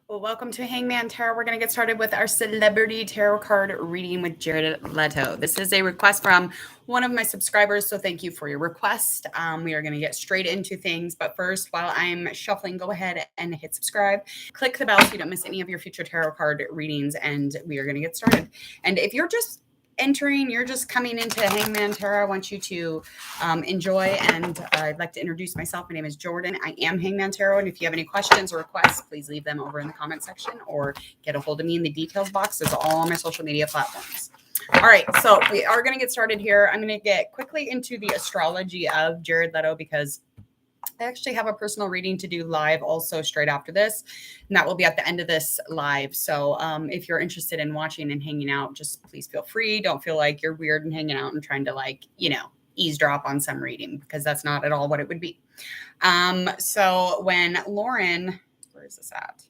Well, welcome to Hangman Tarot. We're going to get started with our celebrity tarot card reading with Jared Leto. This is a request from one of my subscribers, so thank you for your request. We are going to get straight into things, but first, while I'm shuffling, go ahead and hit subscribe. Click the bell so you don't miss any of your future tarot card readings, and we are going to get started. And if you're just you're just coming into Hangman Tarot, I want you to enjoy, and I'd like to introduce myself. My name is Jordan. I am Hangman Tarot, and if you have any questions or requests, please leave them over in the comment section or get a hold of me in the details box. It's all on my social media platforms. All right, so we are going to get started here. I'm going to get quickly into the astrology of Jared Leto because I actually have a personal reading to do live also straight after this, and that will be at the end of this live. So if you're interested in watching and hanging out, just please feel free. Don't feel like you're weird and hanging out and trying to eavesdrop on some reading, because that's not at all what it would be. So when Lauren, where is this at,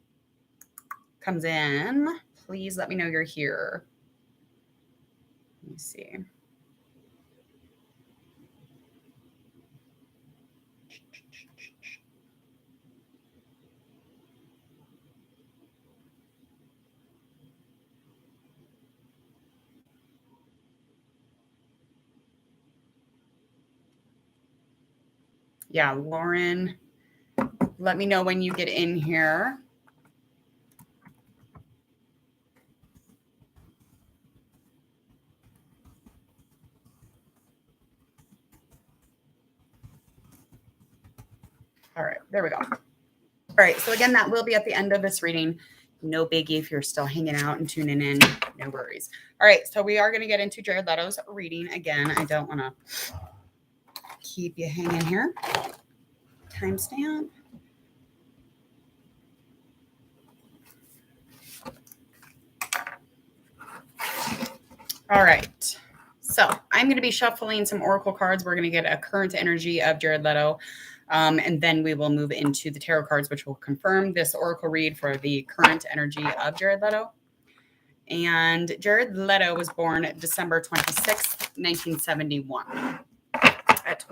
comes in, please let me know you're here. Let me see. Yeah, Lauren, let me know when you get in here. All right, there we go. All right, so again, that will be at the end of this reading. No biggie if you're still hanging out and tuning in, no worries. All right, so we are going to get into Jared Leto's reading. Again, I don't want to keep you hanging here. Timestamp. All right, so I'm going to be shuffling some oracle cards. We're going to get a current energy of Jared Leto. And then we will move into the tarot cards, which will confirm this oracle read for the current energy of Jared Leto. And Jared Leto was born December 26th, 1971 at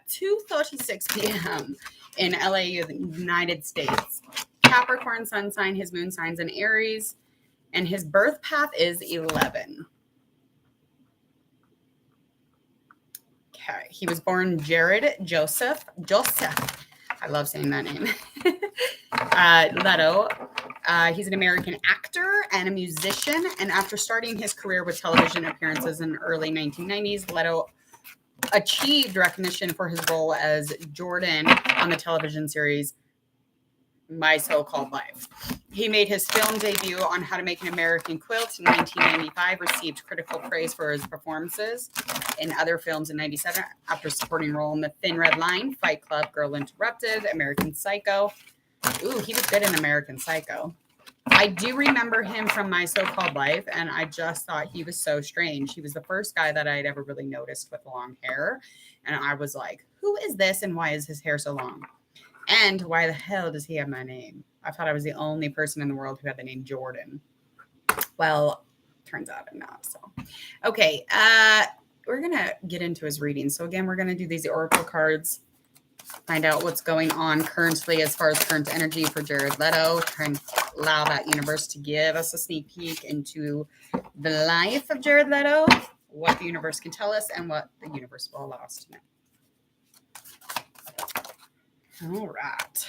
2:36 p.m. in LA, United States. Capricorn sun sign, his moon signs in Aries, and his birth path is 11. Okay, he was born Jared Joseph. I love saying that name. Leto. He's an American actor and a musician. And after starting his career with television appearances in the early 1990s, Leto achieved recognition for his role as Jordan on the television series My So-Called Life. He made his film debut on How to Make an American Quilt in 1995, received critical praise for his performances in other films in 97 after supporting role in The Thin Red Line, Fight Club, Girl Interrupted, American Psycho. Ooh, he was good in American Psycho. I do remember him from My So-Called Life, and I just thought he was so strange. He was the first guy that I'd ever really noticed with long hair, and I was like, who is this and why is his hair so long? And why the hell does he have my name? I thought I was the only person in the world who had the name Jordan. Well, turns out I'm not. So, okay, we're going to get into his reading. So again, we're going to do these oracle cards, find out what's going on currently as far as current energy for Jared Leto, try and allow that universe to give us a sneak peek into the life of Jared Leto, what the universe can tell us, and what the universe will allow us to know. All right.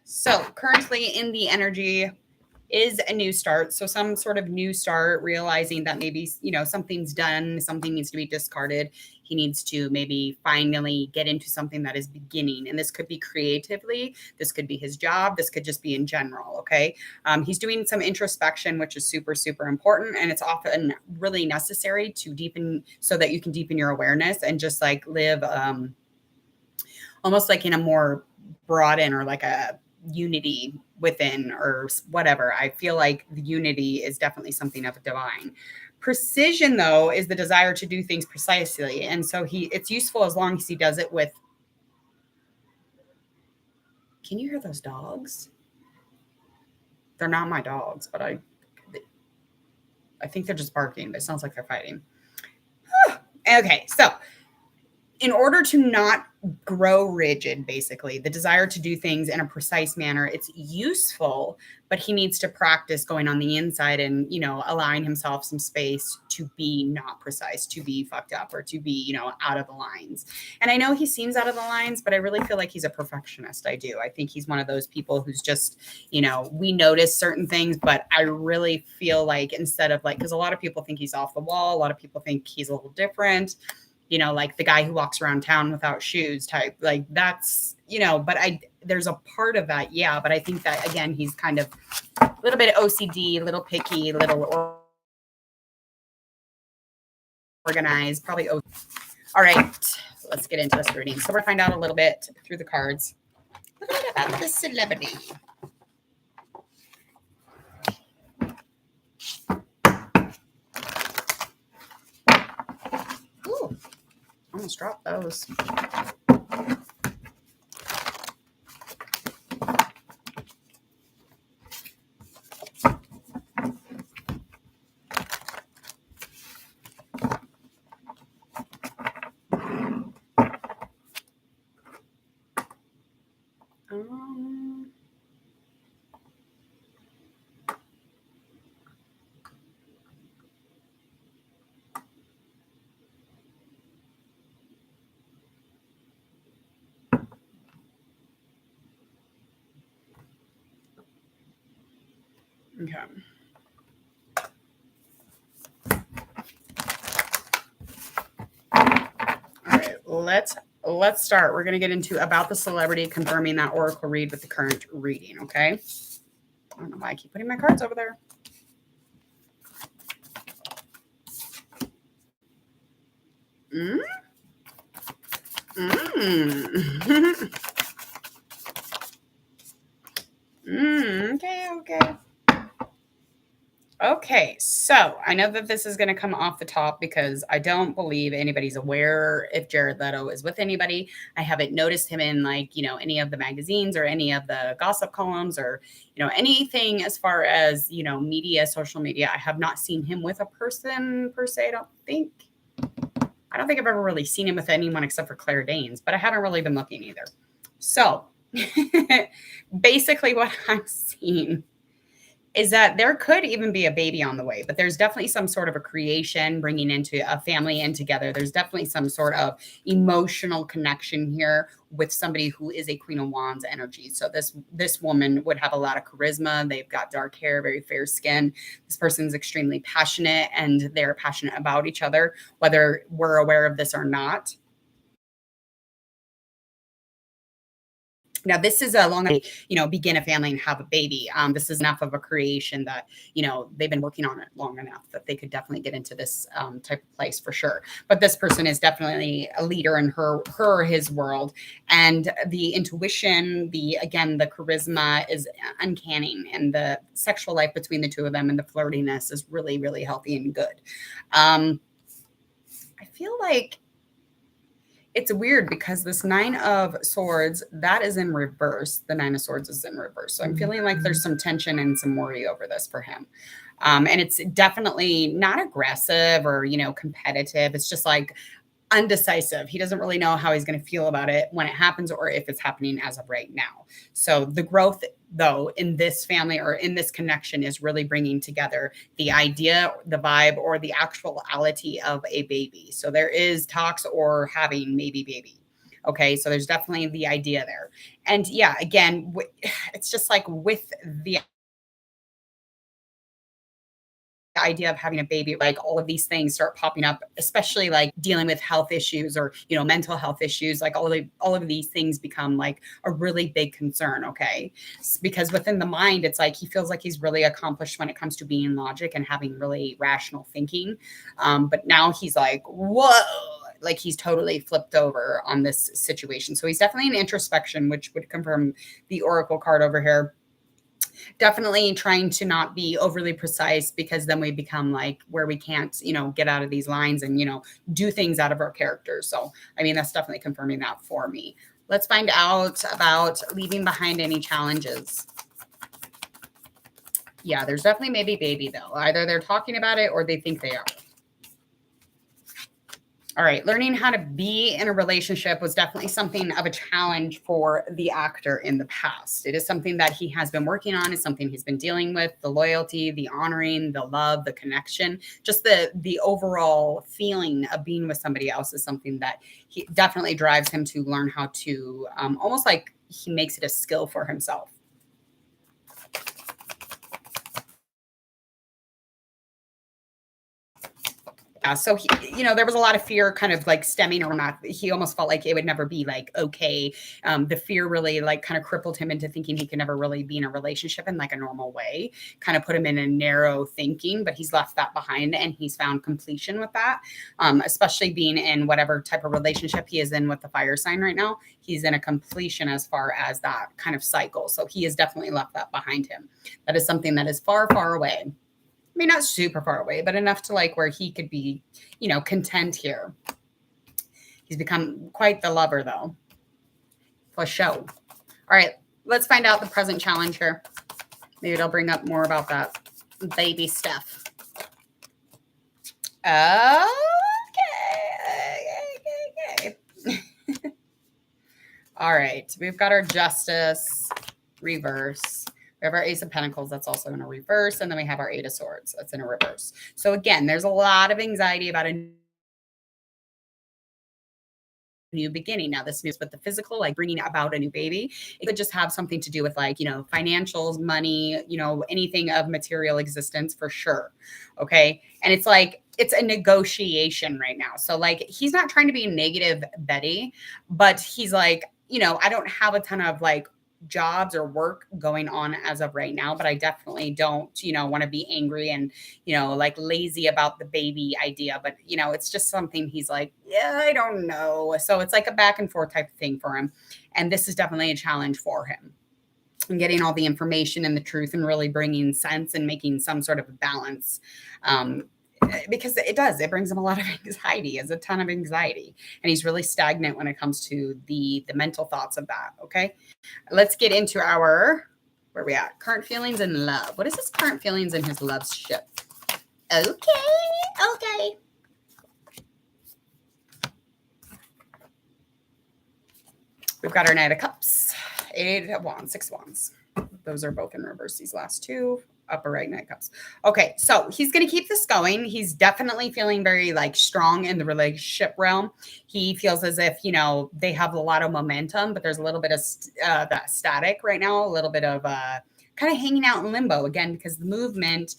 So currently in the energy is a new start. So some sort of new start, realizing that maybe, something's done, something needs to be discarded. He needs to maybe finally get into something that is beginning. And this could be creatively. This could be his job. This could just be in general. Okay. He's doing some introspection, which is super, super important. And it's often really necessary to deepen so that you can deepen your awareness and just like live almost like in a more broaden or like a unity within or whatever. I feel like the unity is definitely something of a divine. Precision, though, is the desire to do things precisely. And so it's useful as long as he does it with. Can you hear those dogs? They're not my dogs, but I think they're just barking, but it sounds like they're fighting. Okay, so in order to not grow rigid, basically, the desire to do things in a precise manner, it's useful, but he needs to practice going on the inside and, allowing himself some space to be not precise, to be fucked up, or to be, out of the lines. And I know he seems out of the lines, but I really feel like he's a perfectionist. I do. I think he's one of those people who's just, we notice certain things, but I really feel like instead of because a lot of people think he's off the wall, a lot of people think he's a little different. Like the guy who walks around town without shoes type, that's, but there's a part of that. Yeah. But I think that again, he's kind of a little bit OCD, a little picky, a little organized, probably. All right. Let's get into this reading. So we're going to find out a little bit through the cards, a little bit about the celebrity. Ooh, almost dropped those. Okay. All right, let's start. We're going to get into about the celebrity, confirming that oracle read with the current reading, okay? I don't know why I keep putting my cards over there. Okay. Okay, so I know that this is going to come off the top because I don't believe anybody's aware if Jared Leto is with anybody. I haven't noticed him in any of the magazines or any of the gossip columns or, anything as far as, media, social media. I have not seen him with a person per se. I don't think I've ever really seen him with anyone except for Claire Danes, but I haven't really been looking either. So basically what I'm seeing is that there could even be a baby on the way, but there's definitely some sort of a creation bringing into a family in together. There's definitely some sort of emotional connection here with somebody who is a Queen of Wands energy. So this woman would have a lot of charisma. They've got dark hair, very fair skin. This person's extremely passionate and they're passionate about each other, whether we're aware of this or not. Now, this is a long, begin a family and have a baby. This is enough of a creation that, they've been working on it long enough that they could definitely get into this type of place for sure. But this person is definitely a leader in his world. And the intuition, the charisma is uncanny. And the sexual life between the two of them and the flirtiness is really, really healthy and good. I feel like it's weird because this 9 of Swords, that is in reverse. The 9 of Swords is in reverse. So I'm feeling like there's some tension and some worry over this for him. And it's definitely not aggressive or, competitive. It's just undecisive. He doesn't really know how he's going to feel about it when it happens or if it's happening as of right now. So the growth, though, in this family or in this connection is really bringing together the idea, the vibe, or the actuality of a baby. So there is talks or having maybe baby. Okay, so there's definitely the idea there. And yeah, again, it's just with the idea of having a baby, all of these things start popping up, especially dealing with health issues or mental health issues. All of these things become a really big concern. Okay, because within the mind, it's he feels like he's really accomplished when it comes to being logic and having really rational thinking, but now he's whoa, he's totally flipped over on this situation. So he's definitely in introspection, which would confirm the oracle card over here. Definitely trying to not be overly precise because then we become where we can't, get out of these lines and, do things out of our characters. So, that's definitely confirming that for me. Let's find out about leaving behind any challenges. Yeah, there's definitely maybe baby though. Either they're talking about it or they think they are. All right, learning how to be in a relationship was definitely something of a challenge for the actor in the past. It is something that he has been working on, is something he's been dealing with, the loyalty, the honoring, the love, the connection, just the overall feeling of being with somebody else is something that he definitely drives him to learn how to almost like he makes it a skill for himself. Yeah, so he, there was a lot of fear kind of like stemming around that. He almost felt like it would never be like okay. The fear really like kind of crippled him into thinking he could never really be in a relationship in like a normal way, kind of put him in a narrow thinking, but he's left that behind and he's found completion with that. Especially being in whatever type of relationship he is in with the fire sign right now. He's in a completion as far as that kind of cycle. So he has definitely left that behind him. That is something that is far, far away. I mean, not super far away, but enough to like where he could be, content here. He's become quite the lover, though, for show. All right, let's find out the present challenge here. Maybe it'll bring up more about that baby stuff. Okay. All right, we've got our Justice reverse. We have our Ace of Pentacles, that's also in a reverse, and then we have our Eight of Swords, that's in a reverse. So again, there's a lot of anxiety about a new beginning. Now, this is with the physical, like bringing about a new baby. It could just have something to do with like, financials, money, anything of material existence for sure. Okay. And it's like, it's a negotiation right now. So like, he's not trying to be negative Betty, but he's like, I don't have a ton of like jobs or work going on as of right now, but I definitely don't, want to be angry and, like lazy about the baby idea. But, it's just something he's like, yeah, I don't know. So it's like a back and forth type of thing for him. And this is definitely a challenge for him. And getting all the information and the truth and really bringing sense and making some sort of balance. Because it brings him a lot of anxiety, a ton of anxiety. And he's really stagnant when it comes to the mental thoughts of that. Okay. Let's get into where we at? Current feelings and love. What is his current feelings in his love ship? Okay. We've got our Knight of Cups, Eight of Wands, Six of Wands. Those are both in reverse, these last two. Upper right, Knight of Cups. Okay, so he's going to keep this going. He's definitely feeling very like strong in the relationship realm. He feels as if, they have a lot of momentum, but there's a little bit of that static right now, a little bit of kind of hanging out in limbo again, because the movement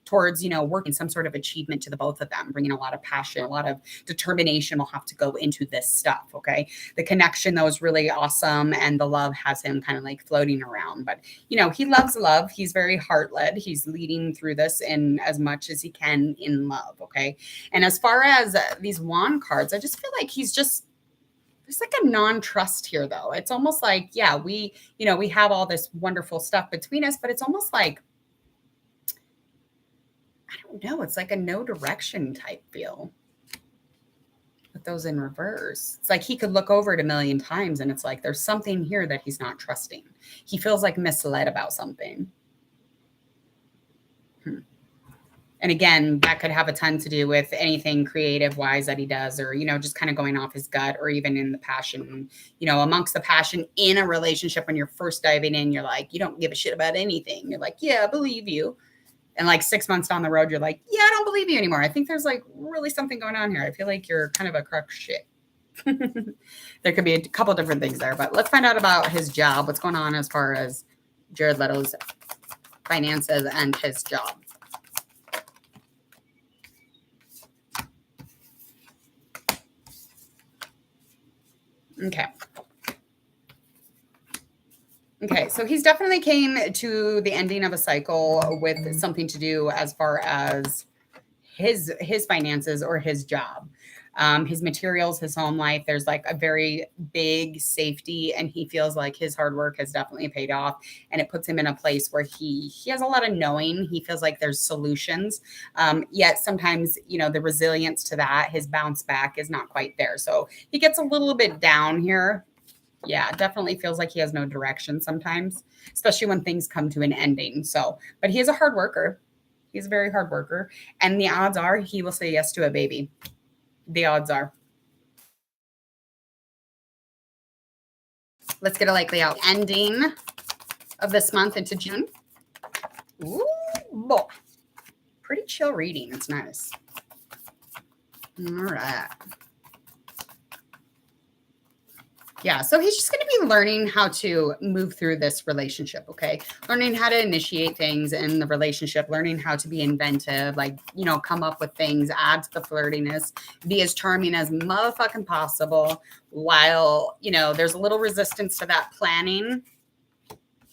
towards, working some sort of achievement to the both of them, bringing a lot of passion, a lot of determination will have to go into this stuff. Okay. The connection though is really awesome. And the love has him kind of like floating around, but he loves love. He's very heart led. He's leading through this in as much as he can in love. Okay. And as far as these wand cards, I just feel like there's like a non-trust here though. It's almost like, yeah, we have all this wonderful stuff between us, but it's almost like, I don't know. It's like a no direction type feel with those in reverse. It's like he could look over it a million times and it's like there's something here that he's not trusting. He feels like misled about something. And again, that could have a ton to do with anything creative wise that he does, or, just kind of going off his gut, or even in the passion, amongst the passion in a relationship. When you're first diving in, you're like, you don't give a shit about anything. You're like, yeah, I believe you. And like 6 months down the road, you're like, yeah, I don't believe you anymore. I think there's like really something going on here. I feel like you're kind of a crook shit. There could be a couple different things there, but let's find out about his job. What's going on as far as Jared Leto's finances and his job. Okay, so he's definitely came to the ending of a cycle with something to do as far as his finances or his job, his materials, his home life. There's like a very big safety, and he feels like his hard work has definitely paid off, and it puts him in a place where he has a lot of knowing. He feels like there's solutions, yet sometimes the resilience to that, his bounce back is not quite there. So he gets a little bit down here. Yeah, definitely feels like he has no direction sometimes, especially when things come to an ending. So, but he is a hard worker. He's a very hard worker. And the odds are he will say yes to a baby. The odds are. Let's get a likely out. Ending of this month into June. Ooh, boy. Pretty chill reading. It's nice. All right. Yeah, so he's just going to be learning how to move through this relationship, okay? Learning how to initiate things in the relationship, learning how to be inventive, like, you know, come up with things, add to the flirtiness, be as charming as motherfucking possible while, you know, there's a little resistance to that planning.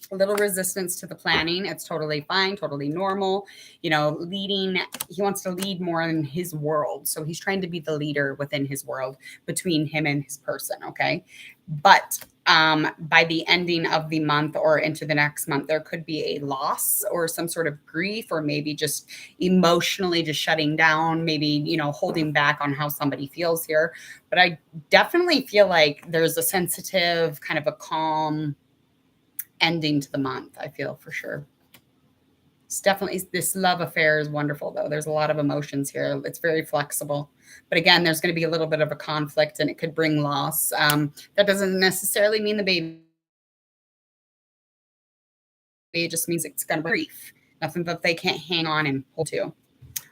A little resistance to the planning. It's totally fine, totally normal. You know, leading, he wants to lead more in his world. So he's trying to be the leader within his world between him and his person, okay? But by the ending of the month or into the next month, there could be a loss or some sort of grief, or maybe just emotionally just shutting down, maybe, you know, holding back on how somebody feels here. But I definitely feel like there's a sensitive, kind of a calm ending to the month. I feel for sure. It's definitely, this love affair is wonderful though. There's a lot of emotions here. It's very flexible, but again, there's going to be a little bit of a conflict and it could bring loss. That doesn't necessarily mean the baby. It just means it's going to be grief. Nothing that they can't hang on and hold to.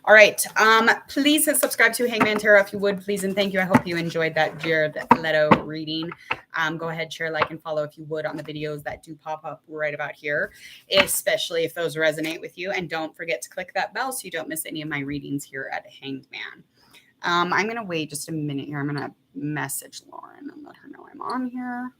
All right. Please hit subscribe to Hangman Tarot if you would, please. And thank you. I hope you enjoyed that Jared Leto reading. Go ahead, share, like, and follow if you would on the videos that do pop up right about here, especially if those resonate with you. And don't forget to click that bell so you don't miss any of my readings here at Hanged Man. I'm going to wait just a minute here. I'm going to message Lauren and let her know I'm on here.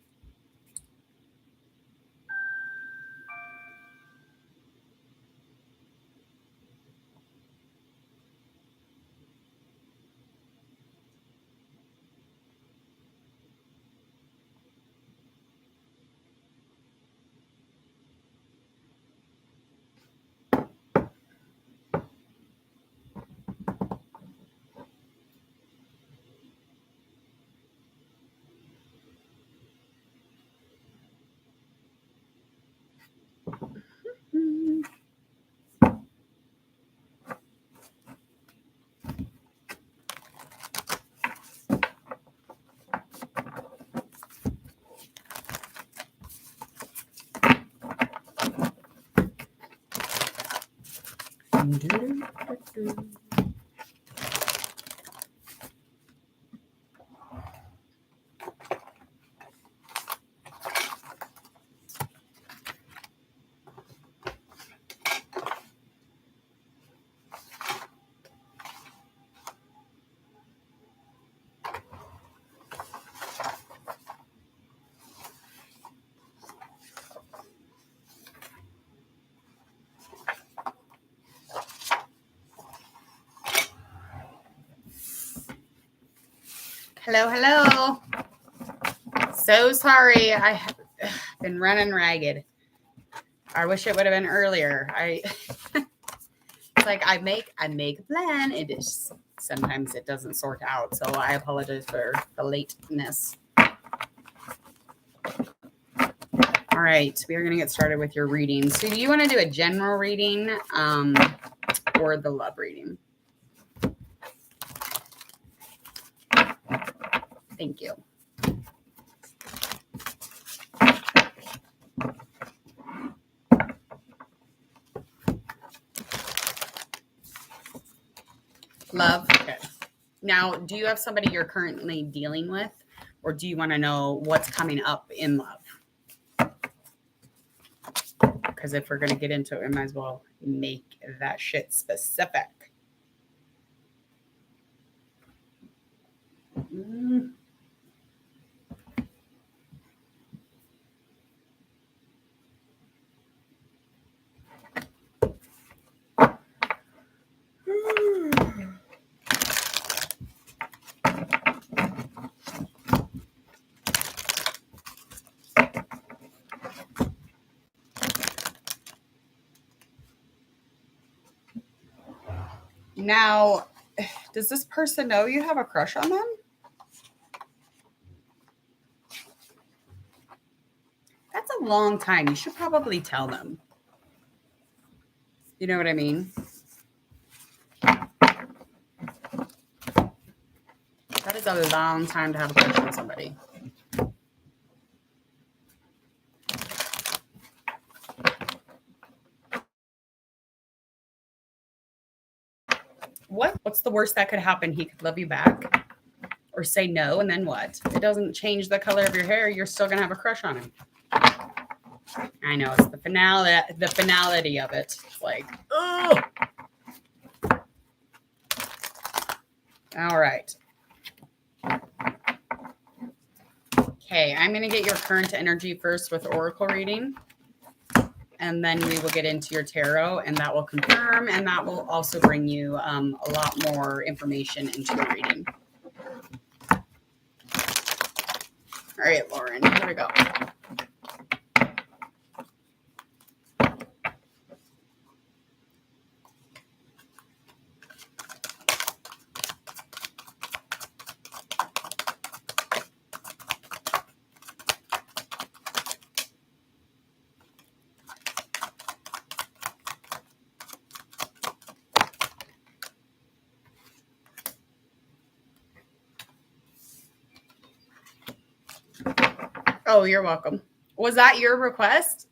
Hello, hello. So sorry. I've been running ragged. I wish it would have been earlier. It's like I make a plan. It is sometimes it doesn't sort out. So I apologize for the lateness. All right, we are going to get started with your reading. So do you want to do a general reading or the love reading? Thank you. Love. Okay. Now, do you have somebody you're currently dealing with, or do you want to know what's coming up in love? Because if we're going to get into it, we might as well make that shit specific. Now, does this person know you have a crush on them? That's a long time. You should probably tell them. You know what I mean? takes a long time to have a crush on somebody. What's the worst that could happen? He could love you back or say no, and then what? It doesn't change the color of your hair. You're still gonna have a crush on him. I know, it's the finality of it. It's like, oh. All right. Okay, I'm gonna get your current energy first with oracle reading. And then we will get into your tarot, and that will confirm, and that will also bring you a lot more information into your reading. All right, Lauren, here we go. Oh, you're welcome. Was that your request?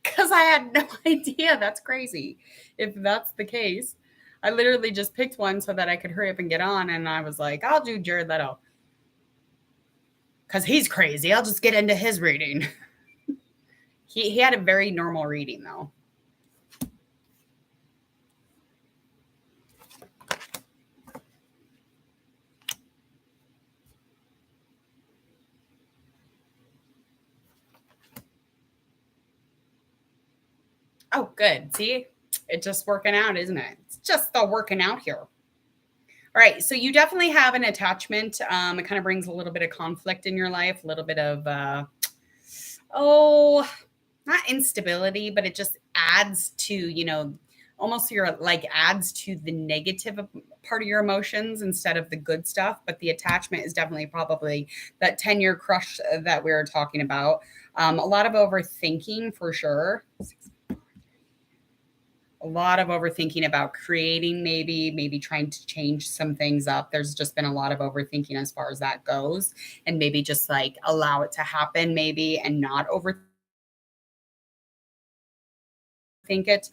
Because I had no idea. That's crazy. If that's the case, I literally just picked one so that I could hurry up and get on. And I was like, I'll do Jared Leto. Because he's crazy. I'll just get into his reading. He had a very normal reading, though. Oh, good. See, it's just working out, isn't it? It's just the working out here. All right. So you definitely have an attachment. It kind of brings a little bit of conflict in your life, a little bit of, not instability, but it just adds to, almost adds to the negative part of your emotions instead of the good stuff. But the attachment is definitely probably that 10-year crush that we were talking about. A lot of overthinking for sure. A lot of overthinking about creating, maybe trying to change some things up. There's just been a lot of overthinking as far as that goes, and maybe just like allow it to happen maybe and not overthink it.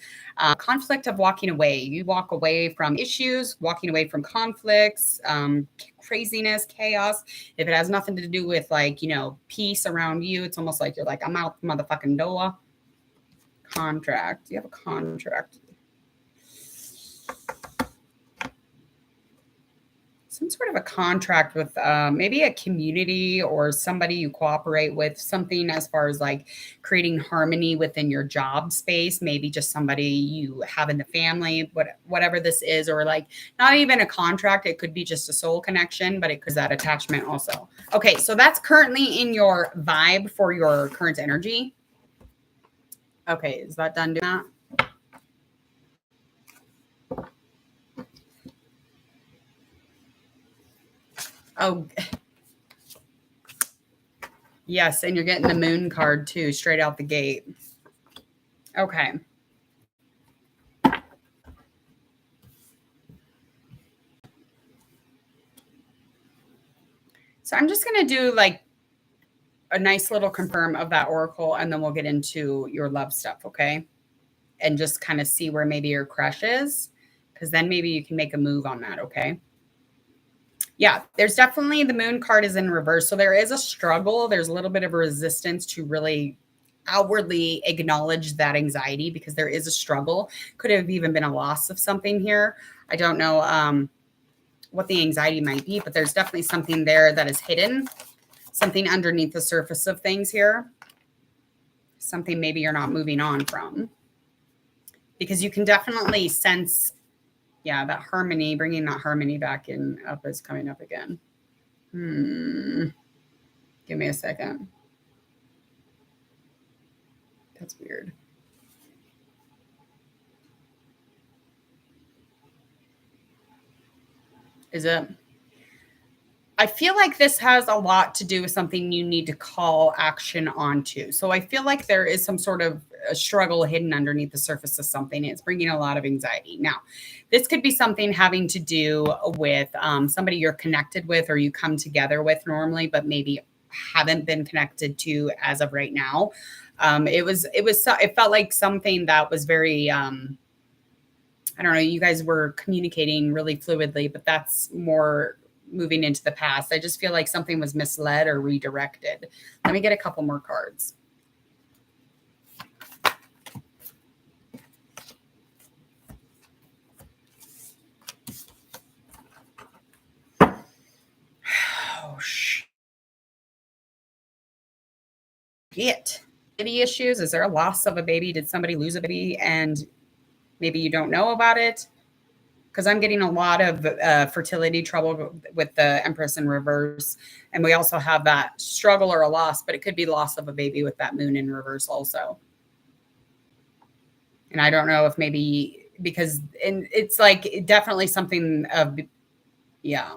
Conflict of walking away. You walk away from issues, walking away from conflicts, craziness, chaos. If it has nothing to do with peace around you, it's almost like you're like, I'm out the motherfucking door. Contract. You have a contract. Some sort of a contract with maybe a community or somebody you cooperate with, something as far as like creating harmony within your job space, maybe just somebody you have in the family, whatever this is, or like not even a contract. It could be just a soul connection, but it could be that attachment also. Okay, so that's currently in your vibe for your current energy. Okay, is that done doing that? Oh, yes, and you're getting the moon card too, straight out the gate. Okay. So I'm just going to do like a nice little confirm of that oracle, and then we'll get into your love stuff, okay? And just kind of see where maybe your crush is, because then maybe you can make a move on that, okay? Yeah, there's definitely the moon card is in reverse. So there is a struggle. There's a little bit of a resistance to really outwardly acknowledge that anxiety, because there is a struggle. Could have even been a loss of something here. I don't know what the anxiety might be, but there's definitely something there that is hidden, something underneath the surface of things here, something maybe you're not moving on from, because you can definitely sense, yeah, that harmony, bringing that harmony back in up is coming up again. Give me a second. That's weird. Is it? I feel like this has a lot to do with something you need to call action onto. So I feel like there is some sort of a struggle hidden underneath the surface of something. It's bringing a lot of anxiety. Now, this could be something having to do with somebody you're connected with or you come together with normally, but maybe haven't been connected to as of right now. It felt like something that was very, I don't know, you guys were communicating really fluidly, but that's more moving into the past. I just feel like something was misled or redirected. Let me get a couple more cards. Oh, shit. Baby issues? Is there a loss of a baby? Did somebody lose a baby and maybe you don't know about it? Because I'm getting a lot of fertility trouble with the Empress in reverse. And we also have that struggle or a loss, but it could be loss of a baby with that moon in reverse also. And I don't know if maybe because and it's like definitely something of, yeah.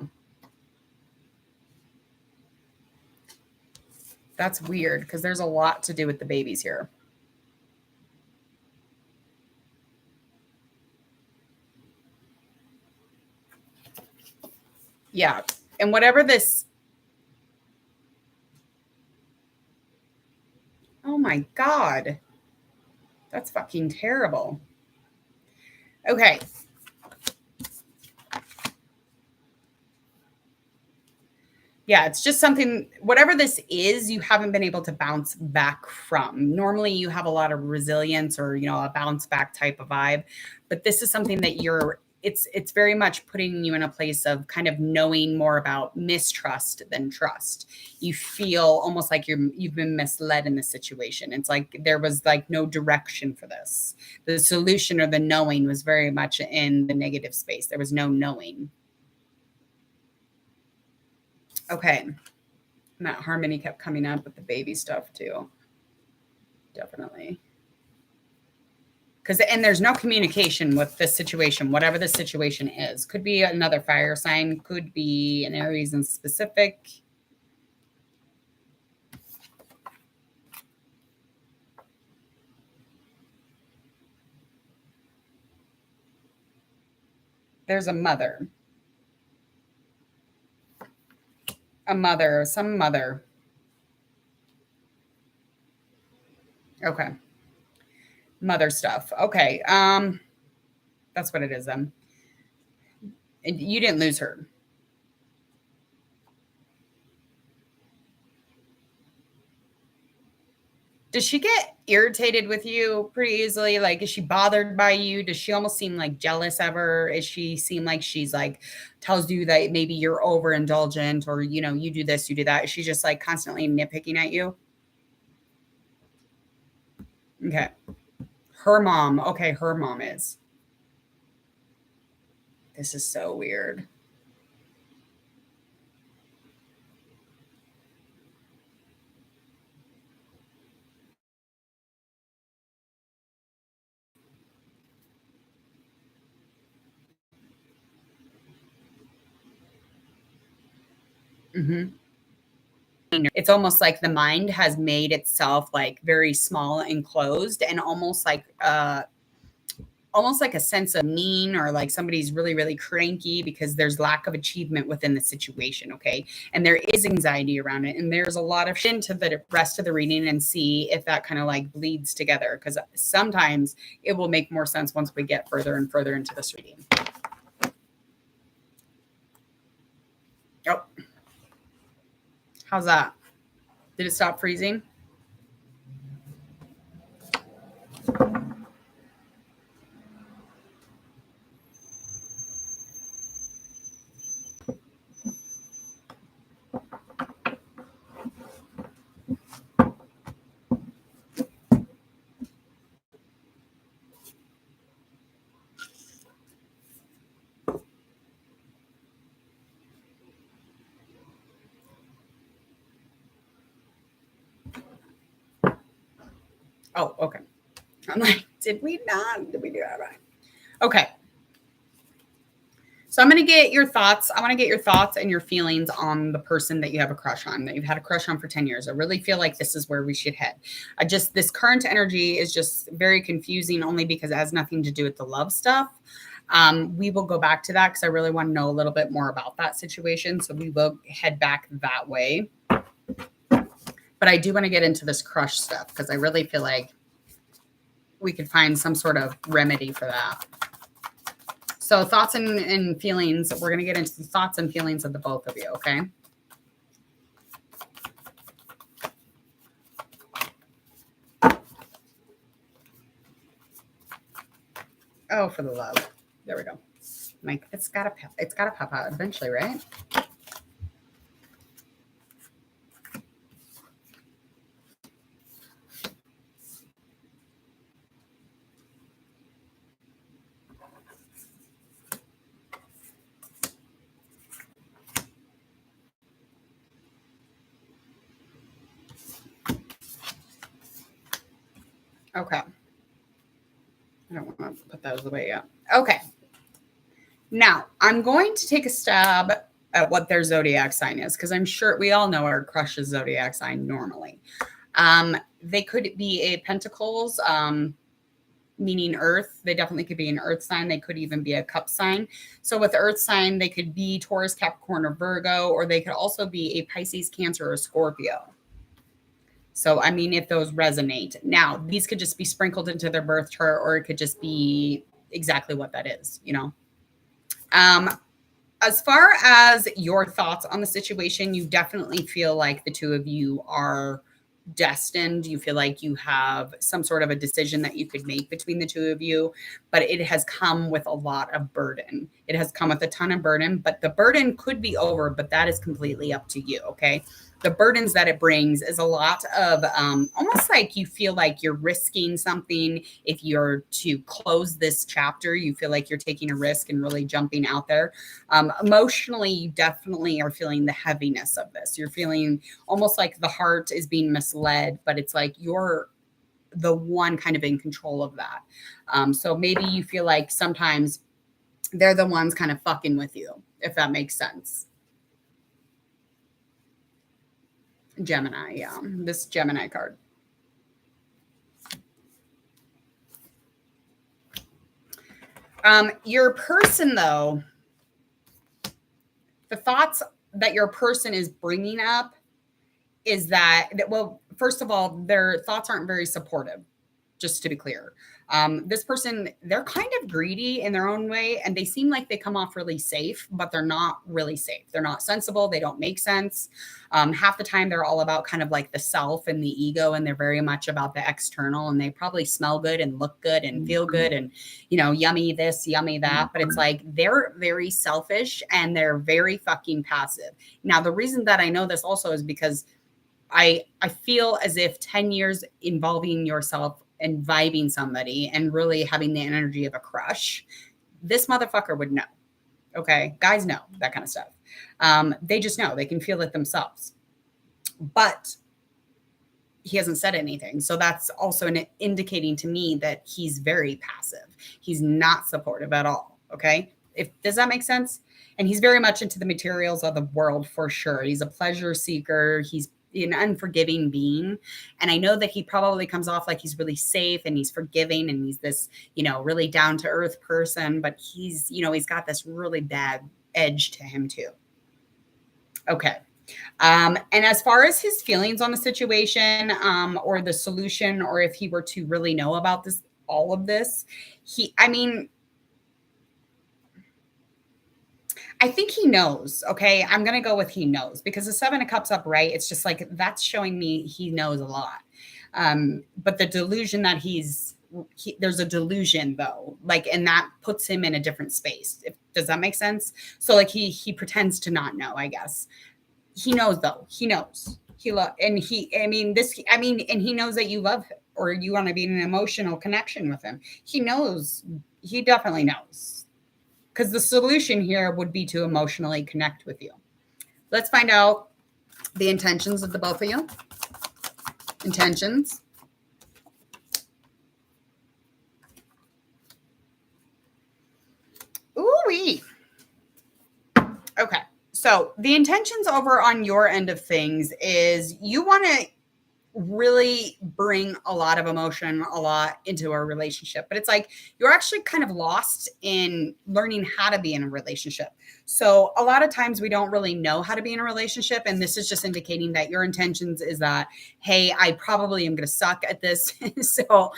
That's weird because there's a lot to do with the babies here. Yeah. And whatever this, oh my God, that's fucking terrible. Okay. Yeah, it's just something, whatever this is, you haven't been able to bounce back from. Normally you have a lot of resilience or, a bounce back type of vibe, but this is something that it's very much putting you in a place of kind of knowing more about mistrust than trust. You feel almost like you've been misled in this situation. It's like there was like no direction for this. The solution or the knowing was very much in the negative space. There was no knowing. Okay. And that harmony kept coming up with the baby stuff too. Definitely. And there's no communication with this situation, whatever the situation is. Could be another fire sign, could be an Aries in specific. There's a mother. Some mother. Okay. Mother stuff. Okay. That's what it is then. And you didn't lose her. Does she get irritated with you pretty easily? Like, is she bothered by you? Does she almost seem like jealous ever? Is she seem like she's like tells you that maybe you're overindulgent or, you do this, you do that? Is she just like constantly nitpicking at you? Okay. Her mom. Okay. Her mom is. This is so weird. Mm-hmm. It's almost like the mind has made itself like very small and closed and almost like a sense of mean or like somebody's really, really cranky because there's lack of achievement within the situation. Okay. And there is anxiety around it. And there's a lot of into the rest of the reading and see if that kind of like bleeds together. Because sometimes it will make more sense once we get further and further into this reading. Oh, how's that? Did it stop freezing? Oh, okay. I'm like, did we not? Did we do that right? Okay. So I'm going to get your thoughts. I want to get your thoughts and your feelings on the person that you have a crush on, that you've had a crush on for 10 years. I really feel like this is where we should head. This current energy is just very confusing only because it has nothing to do with the love stuff. We will go back to that because I really want to know a little bit more about that situation. So we will head back that way. But I do want to get into this crush stuff because I really feel like we could find some sort of remedy for that. So thoughts and feelings. We're going to get into the thoughts and feelings of the both of you, okay? Oh, for the love. There we go. Like it's gotta pop out eventually, right? Okay. I don't want to put those away yet. Okay. Now, I'm going to take a stab at what their zodiac sign is because I'm sure we all know our crush's zodiac sign normally. They could be a Pentacles, meaning Earth. They definitely could be an Earth sign. They could even be a Cup sign. So with Earth sign, they could be Taurus, Capricorn, or Virgo, or they could also be a Pisces, Cancer, or Scorpio. So, I mean, if those resonate. Now, these could just be sprinkled into their birth chart, or it could just be exactly what that is, you know. As far as your thoughts on the situation, you definitely feel like the two of you are destined. You feel like you have some sort of a decision that you could make between the two of you, but it has come with a lot of burden. It has come with a ton of burden, but the burden could be over, but that is completely up to you, okay? The burdens that it brings is a lot of almost like you feel like you're risking something. If you're to close this chapter, you feel like you're taking a risk and really jumping out there. Emotionally, you definitely are feeling the heaviness of this. You're feeling almost like the heart is being misled, but it's like you're the one kind of in control of that. So maybe you feel like sometimes they're the ones kind of fucking with you, if that makes sense. Gemini, yeah. This Gemini card. Your person, though, the thoughts that your person is bringing up is that, well, first of all, their thoughts aren't very supportive, just to be clear. This person, they're kind of greedy in their own way, and they seem like they come off really safe, but they're not really safe. They're not sensible. They don't make sense. Half the time, they're all about kind of like the self and the ego, and they're very much about the external, and they probably smell good and look good and feel good and, you know, yummy this, yummy that. But it's like they're very selfish and they're very fucking passive. Now, the reason that I know this also is because I feel as if 10 years involving yourself and vibing somebody and really having the energy of a crush, this motherfucker would know. Okay. Guys know that kind of stuff. They just know, they can feel it themselves, but he hasn't said anything. So that's also indicating to me that he's very passive. He's not supportive at all. Okay. Does that make sense? And he's very much into the materials of the world for sure. He's a pleasure seeker. He's an unforgiving being. And I know that he probably comes off like he's really safe and he's forgiving and he's this, you know, really down to earth person, but he's, you know, he's got this really bad edge to him too. Okay. And as far as his feelings on the situation, or the solution, or if he were to really know about this, all of this, I think he knows. Okay. I'm going to go with he knows because the 7 of Cups upright, it's just like that's showing me he knows a lot. But the delusion that there's a delusion though, like, and that puts him in a different space. Does that make sense? So like he pretends to not know, I guess. He knows though. He knows. And he knows that you love him or you want to be in an emotional connection with him. He knows. He definitely knows. Because the solution here would be to emotionally connect with you. Let's find out the intentions of the both of you. Intentions. Ooh-wee. So the intentions over on your end of things is you want to really bring a lot of emotion, a lot into a relationship. But it's like you're actually kind of lost in learning how to be in a relationship. So a lot of times we don't really know how to be in a relationship. And this is just indicating that your intentions is that, hey, I probably am going to suck at this. So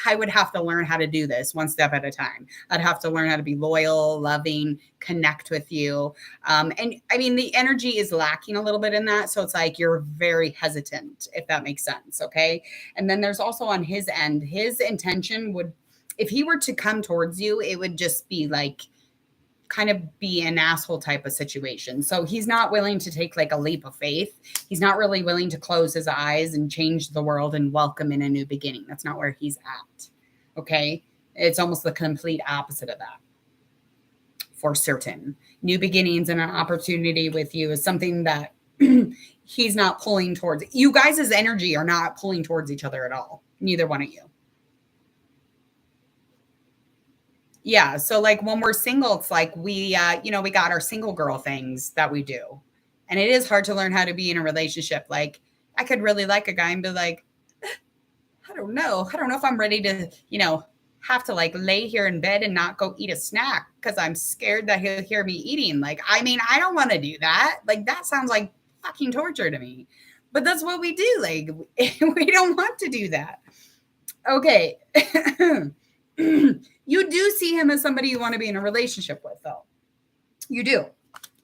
I would have to learn how to do this one step at a time. I'd have to learn how to be loyal, loving, connect with you. And I mean, the energy is lacking a little bit in that. So it's like you're very hesitant, if that makes sense. Okay. And then there's also on his end, his intention would, if he were to come towards you, it would just be like, kind of be an asshole type of situation. So he's not willing to take like a leap of faith. He's not really willing to close his eyes and change the world and welcome in a new beginning. That's not where he's at. Okay. It's almost the complete opposite of that. For certain. New beginnings and an opportunity with you is something that he's not pulling towards. You guys' energy are not pulling towards each other at all. Neither one of you. Yeah. So like when we're single, it's like we got our single girl things that we do. And it is hard to learn how to be in a relationship. Like I could really like a guy and be like, I don't know. I don't know if I'm ready to, have to like lay here in bed and not go eat a snack because I'm scared that he'll hear me eating. Like, I mean, I don't want to do that. Like that sounds like fucking torture to me. But that's what we do. Like we don't want to do that. Okay. You do see him as somebody you want to be in a relationship with, though. You do.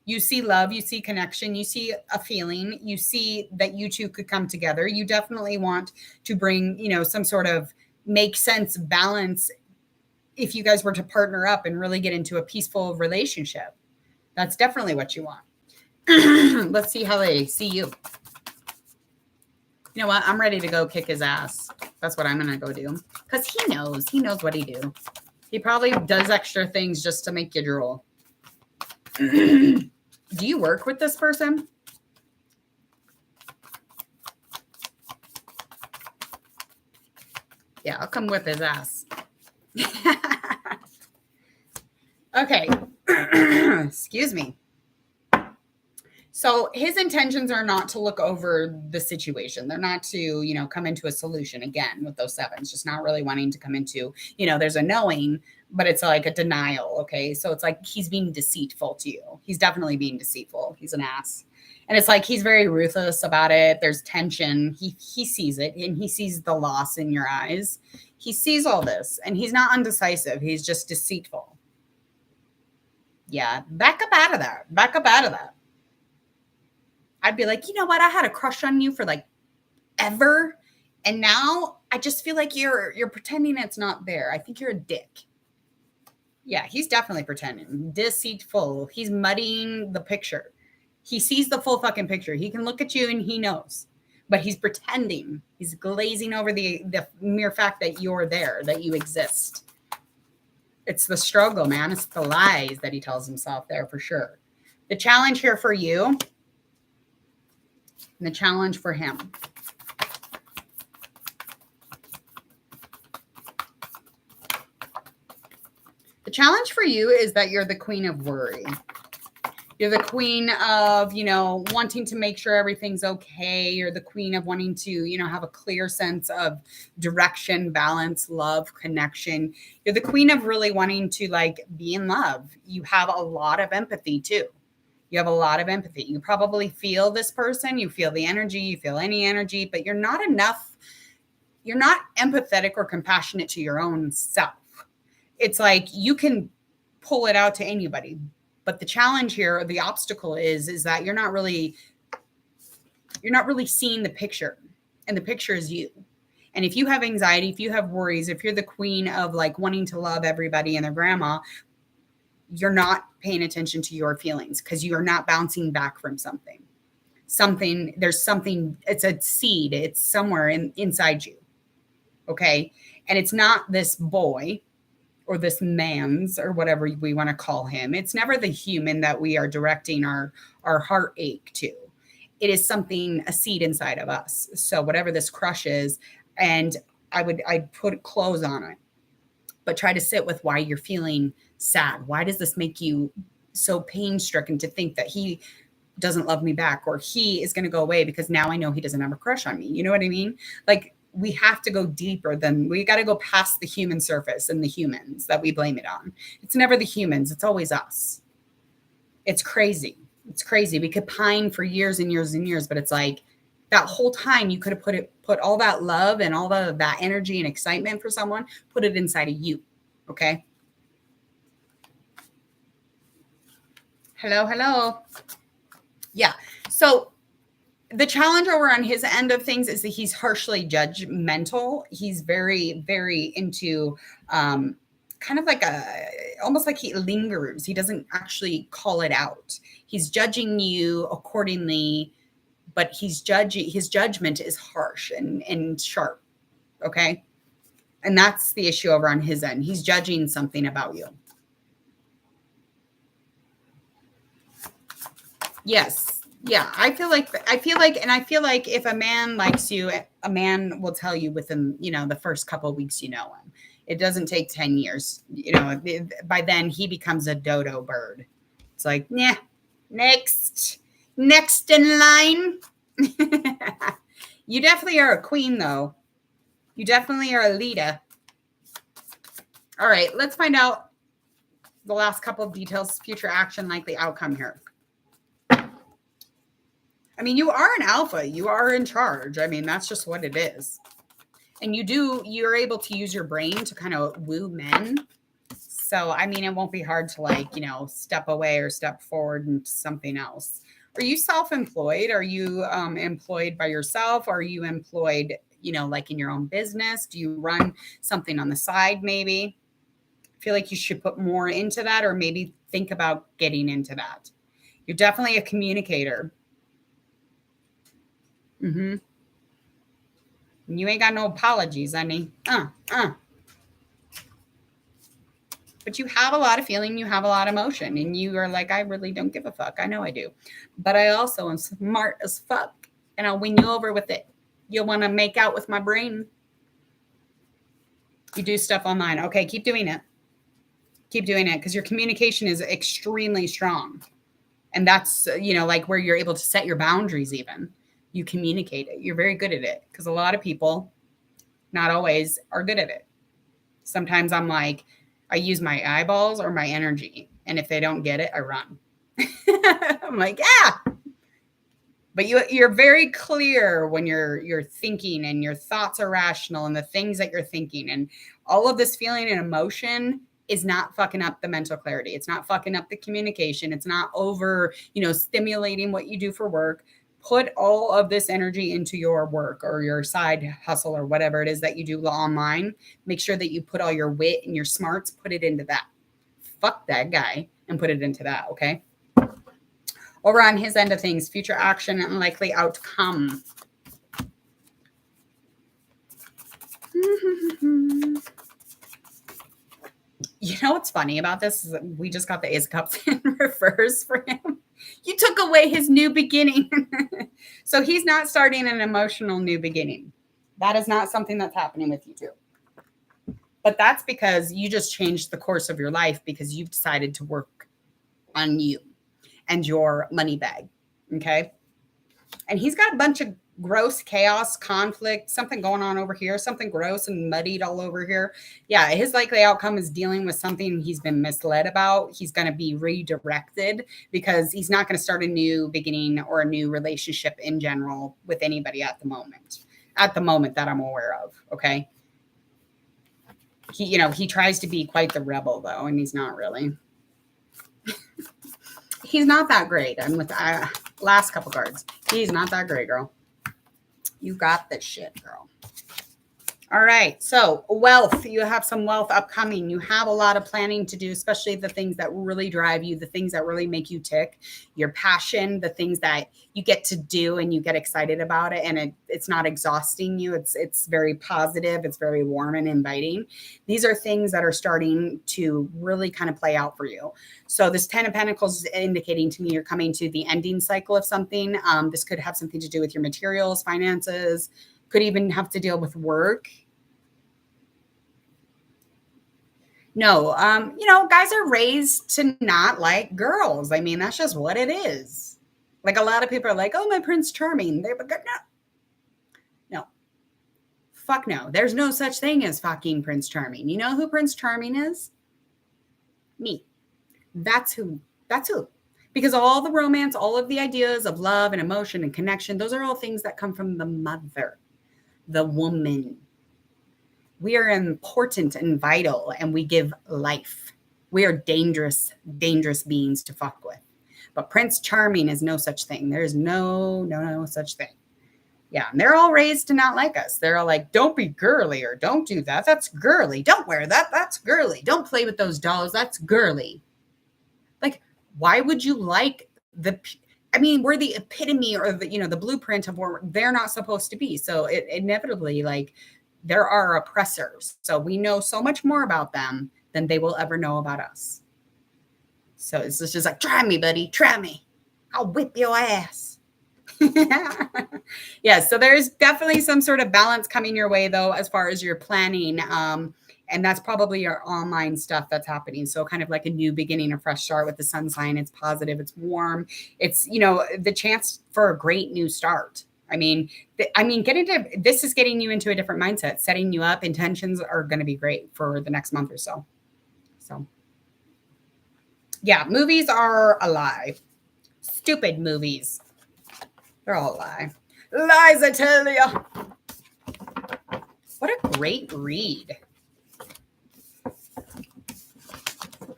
You see love, you see connection, you see a feeling, you see that you two could come together. You definitely want to bring, some sort of make sense balance if you guys were to partner up and really get into a peaceful relationship. That's definitely what you want. Let's see how they see you. You know what? I'm ready to go kick his ass. That's what I'm going to go do. Because he knows what he do. He probably does extra things just to make you drool. Do you work with this person? Yeah, I'll come whip his ass. Okay. Excuse me. So his intentions are not to look over the situation. They're not to, come into a solution again with those sevens, just not really wanting to come into, there's a knowing, but it's like a denial. Okay. So it's like he's being deceitful to you. He's definitely being deceitful. He's an ass. And it's like he's very ruthless about it. There's tension. He sees it and he sees the loss in your eyes. He sees all this and he's not undecisive. He's just deceitful. Yeah. Back up out of that. Back up out of that. I'd be like, you know what? I had a crush on you for like ever. And now I just feel like you're pretending it's not there. I think you're a dick. Yeah, he's definitely pretending. Deceitful. He's muddying the picture. He sees the full fucking picture. He can look at you and he knows. But he's pretending. He's glazing over the mere fact that you're there, that you exist. It's the struggle, man. It's the lies that he tells himself there for sure. The challenge here for you and the challenge for him. The challenge for you is that you're the queen of worry. You're the queen of, wanting to make sure everything's okay. You're the queen of wanting to, have a clear sense of direction, balance, love, connection. You're the queen of really wanting to like be in love. You have a lot of empathy too. You have a lot of empathy. You probably feel this person, you feel the energy, you feel any energy, but you're not enough. You're not empathetic or compassionate to your own self. It's like you can pull it out to anybody. But the challenge here, the obstacle is that you're not really seeing the picture. And the picture is you. And if you have anxiety, if you have worries, if you're the queen of like wanting to love everybody and their grandma, you're not paying attention to your feelings because you are not bouncing back from something. There's something, it's a seed. It's somewhere inside you. Okay. And it's not this boy or this man's or whatever we want to call him. It's never the human that we are directing our heartache to. It is something, a seed inside of us. So whatever this crush is, and I'd put clothes on it, but try to sit with why you're feeling sad. Why does this make you so pain stricken to think that he doesn't love me back, or he is going to go away because now I know he doesn't have a crush on me. You know what I mean? Like, we have to go deeper than, we got to go past the human surface and the humans that we blame it on. It's never the humans. It's always us. It's crazy. It's crazy. We could pine for years and years and years, but it's like that whole time you could have put all that love and all that energy and excitement for someone, put it inside of you. Okay. Hello, hello. Yeah. So the challenge over on his end of things is that he's harshly judgmental. He's very, very into kind of like almost like he lingers. He doesn't actually call it out. He's judging you accordingly, but his judgment is harsh and sharp. Okay. And that's the issue over on his end. He's judging something about you. Yes. Yeah. I feel like if a man likes you, a man will tell you within, the first couple of weeks, him. It doesn't take 10 years. By then he becomes a dodo bird. It's like, yeah, next in line. You definitely are a queen, though. You definitely are a leader. All right, let's find out the last couple of details, future action, likely outcome here. I mean, you are an alpha. You are in charge. I mean, that's just what it is. And you're able to use your brain to kind of woo men. So, I mean, it won't be hard to step away or step forward into something else. Are you self-employed? Are you employed by yourself? Are you employed, like in your own business? Do you run something on the side maybe? I feel like you should put more into that, or maybe think about getting into that. You're definitely a communicator. Mm-hmm. You ain't got no apologies, honey. But you have a lot of feeling, you have a lot of emotion, and you are like, I really don't give a fuck. I know I do. But I also am smart as fuck, and I'll win you over with it. You'll want to make out with my brain. You do stuff online. Okay, keep doing it. Keep doing it, because your communication is extremely strong. And that's, like where you're able to set your boundaries even. You communicate it. You're very good at it, because a lot of people, not always, are good at it. Sometimes I'm like, I use my eyeballs or my energy. And if they don't get it, I run. I'm like, yeah. But you're very clear when you're thinking, and your thoughts are rational, and the things that you're thinking, and all of this feeling and emotion is not fucking up the mental clarity. It's not fucking up the communication. It's not over, stimulating what you do for work. Put all of this energy into your work or your side hustle or whatever it is that you do online. Make sure that you put all your wit and your smarts, put it into that. Fuck that guy and put it into that, okay? Over on his end of things, future action and likely outcome. You know what's funny about this is that we just got the Ace of Cups in reverse for him. You took away his new beginning. So he's not starting an emotional new beginning. That is not something that's happening with you two. But that's because you just changed the course of your life, because you've decided to work on you and your money bag. Okay. And he's got a bunch of gross chaos, conflict, something going on over here, something gross and muddied all over here. Yeah, his likely outcome is dealing with something he's been misled about. He's going to be redirected, because he's not going to start a new beginning or a new relationship in general with anybody at the moment that I'm aware of. Okay. He tries to be quite the rebel though, and he's not really. He's not that great. I'm with last couple cards. He's not that great, girl. You got this shit, girl. All right. So wealth, you have some wealth upcoming. You have a lot of planning to do, especially the things that really drive you, the things that really make you tick, your passion, the things that you get to do and you get excited about it. And it's not exhausting you. It's very positive. It's very warm and inviting. These are things that are starting to really kind of play out for you. So this 10 of Pentacles is indicating to me you're coming to the ending cycle of something. This could have something to do with your materials, finances, could even have to deal with work. No, guys are raised to not like girls. I mean, that's just what it is. Like a lot of people are like, oh, my Prince Charming. They're good. No. Fuck no. There's no such thing as fucking Prince Charming. You know who Prince Charming is? Me. That's who. That's who. Because all the romance, all of the ideas of love and emotion and connection, those are all things that come from the mother, the woman. We are important and vital, and we give life. We are dangerous, dangerous beings to fuck with. But Prince Charming is no such thing. There's no such thing. Yeah, and they're all raised to not like us. They're all like, don't be girly, or don't do that. That's girly. Don't wear that. That's girly. Don't play with those dolls. That's girly. Like, why would you like we're the epitome or the blueprint of where they're not supposed to be. So it inevitably, like, there are oppressors. So we know so much more about them than they will ever know about us. So it's just like, try me, buddy. Try me. I'll whip your ass. Yeah, so there's definitely some sort of balance coming your way, though, as far as your planning. And that's probably your online stuff that's happening. So kind of like a new beginning, a fresh start with the sun sign. It's positive. It's warm. It's, the chance for a great new start. This is getting you into a different mindset, setting you up. Intentions are going to be great for the next month or so. So, yeah, movies are a lie. Stupid movies. They're all a lie. Lies, I tell you. What a great read.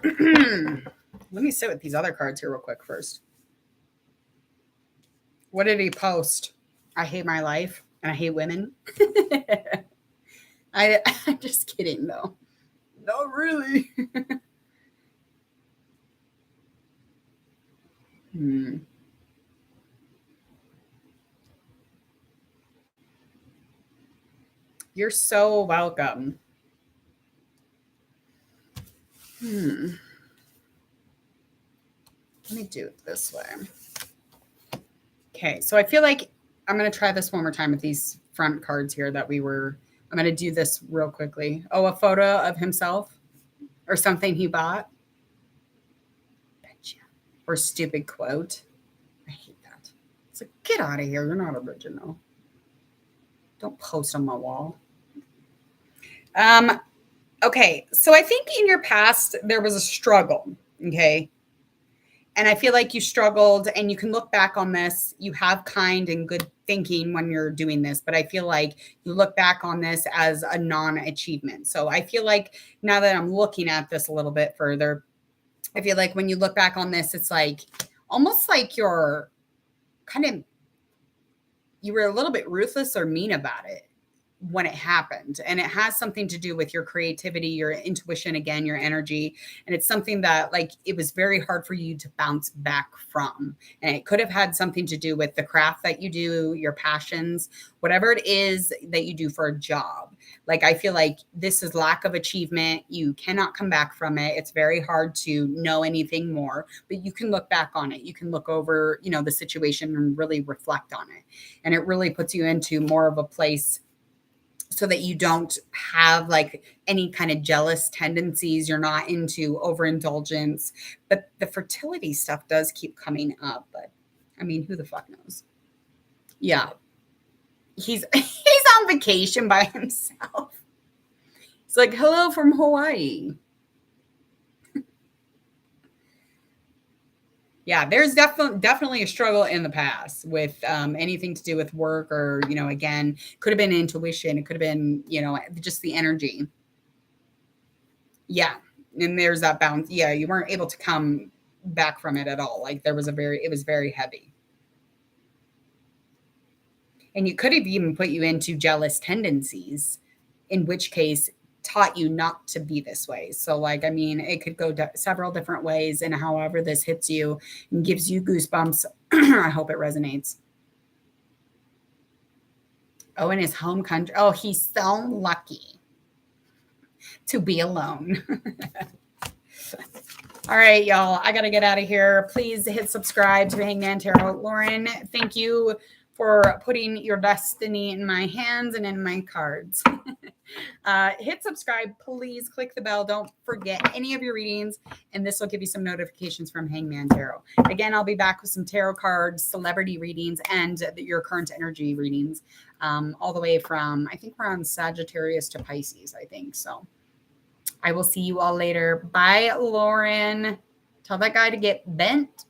Let me sit with these other cards here real quick first. What did he post? I hate my life and I hate women. I'm just kidding, though. Not really. You're so welcome. Let me do it this way. Okay, so I feel like I'm going to try this one more time with these front cards here I'm going to do this real quickly. Oh, a photo of himself or something he bought. Betcha. Or stupid quote. I hate that. It's like, get out of here. You're not original. Don't post on my wall. Okay, so I think in your past, there was a struggle, okay? And I feel like you struggled, and you can look back on this. You have kind and good thinking when you're doing this, but I feel like you look back on this as a non-achievement. So I feel like now that I'm looking at this a little bit further, I feel like when you look back on this, it's like almost like you were a little bit ruthless or mean about it when it happened. And it has something to do with your creativity, your intuition, again, your energy. And it's something that, like, it was very hard for you to bounce back from. And it could have had something to do with the craft that you do, your passions, whatever it is that you do for a job. Like, I feel like this is lack of achievement. You cannot come back from it. It's very hard to know anything more, but you can look back on it. You can look over, the situation and really reflect on it. And it really puts you into more of a place so that you don't have like any kind of jealous tendencies. You're not into overindulgence, but the fertility stuff does keep coming up. But I mean, who the fuck knows? Yeah. He's on vacation by himself. It's like, hello from Hawaii. Yeah, there's definitely a struggle in the past with anything to do with work or, again, could have been intuition. It could have been, just the energy. Yeah. And there's that bounce. Yeah. You weren't able to come back from it at all. Like it was very heavy. And you could have even put you into jealous tendencies, in which case taught you not to be this way. So like, I mean, it could go several different ways, and however this hits you and gives you goosebumps, I hope it resonates. Oh, in his home country. Oh, he's so lucky to be alone. All right, y'all, I got to get out of here. Please hit subscribe to Hangman Tarot. Lauren, thank you for for putting your destiny in my hands and in my cards. Hit subscribe, please click the bell. Don't forget any of your readings, and this will give you some notifications from Hangman Tarot. Again, I'll be back with some tarot cards, celebrity readings, and your current energy readings, all the way from, I think we're on Sagittarius to Pisces, I think. So I will see you all later. Bye, Lauren. Tell that guy to get bent.